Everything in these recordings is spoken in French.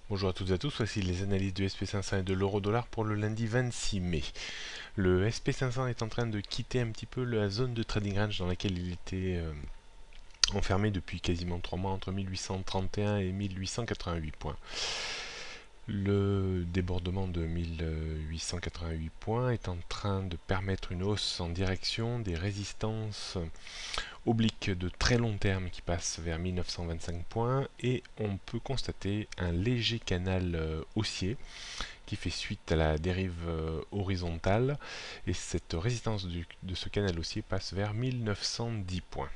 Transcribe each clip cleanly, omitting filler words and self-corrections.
Bonjour à toutes et à tous, voici les analyses du SP500 et de l'euro-dollar pour le lundi 26 mai. Le SP500 est en train de quitter un petit peu la zone de trading range dans laquelle il était enfermé depuis quasiment 3 mois entre 1831 et 1888 points. Le débordement de 1888 points est en train de permettre une hausse en direction des résistances oblique de très long terme qui passe vers 1925 points et on peut constater un léger canal haussier qui fait suite à la dérive horizontale et cette résistance de ce canal haussier passe vers 1910 points.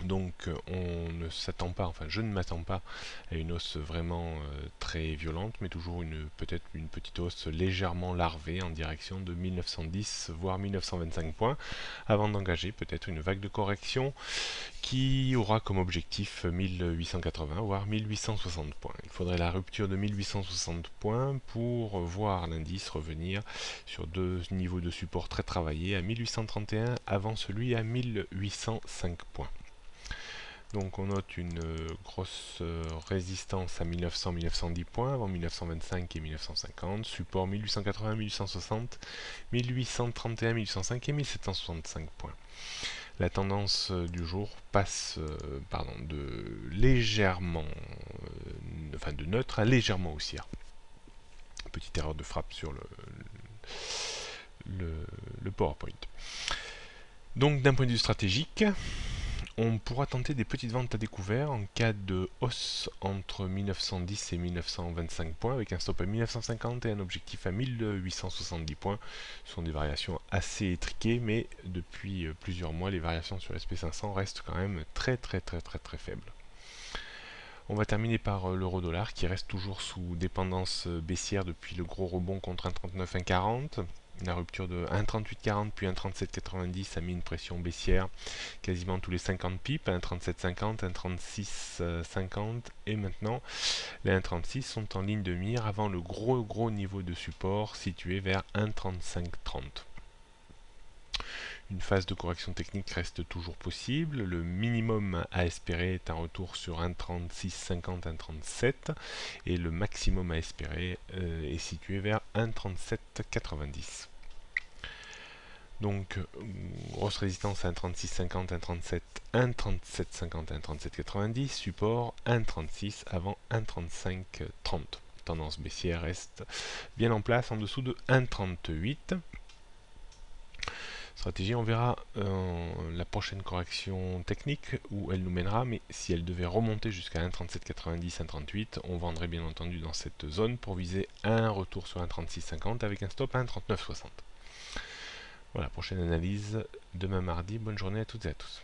Donc on ne s'attend pas, enfin je ne m'attends pas à une hausse vraiment très violente, mais toujours peut-être une petite hausse légèrement larvée en direction de 1910 voire 1925 points, avant d'engager peut-être une vague de correction qui aura comme objectif 1880 voire 1860 points. Il faudrait la rupture de 1860 points pour voir l'indice revenir sur deux niveaux de support très travaillés à 1831 avant celui à 1805 points. Donc on note une grosse résistance à 1900-1910 points avant 1925 et 1950, support 1880-1860, 1831-1805 et 1765 points. La tendance du jour passe de légèrement, enfin de neutre à légèrement haussière. Petite erreur de frappe sur le PowerPoint. Donc d'un point de vue stratégique, on pourra tenter des petites ventes à découvert en cas de hausse entre 1910 et 1925 points avec un stop à 1950 et un objectif à 1870 points. Ce sont des variations assez étriquées, mais depuis plusieurs mois, les variations sur SP500 restent quand même très faibles. On va terminer par l'euro-dollar qui reste toujours sous dépendance baissière depuis le gros rebond contre 1,39-1,40. La rupture de 1,3840 puis 1,3790 a mis une pression baissière quasiment tous les 50 pips, 1,3750, 1,3650 et maintenant les 1,36 sont en ligne de mire avant le gros niveau de support situé vers 1,3530. Une phase de correction technique reste toujours possible. Le minimum à espérer est un retour sur 1,3650, 1,37 et le maximum à espérer est situé vers 1,3790. Donc, grosse résistance à 1,3650, 1,37, 1,3750, 1,3790, support 1,36 avant 1,3530. Tendance baissière reste bien en place en dessous de 1,38. Stratégie, on verra la prochaine correction technique où elle nous mènera, mais si elle devait remonter jusqu'à 1,3790, 1,38, on vendrait bien entendu dans cette zone pour viser un retour sur 1,3650 avec un stop à 1,3960. Voilà, prochaine analyse demain mardi. Bonne journée à toutes et à tous.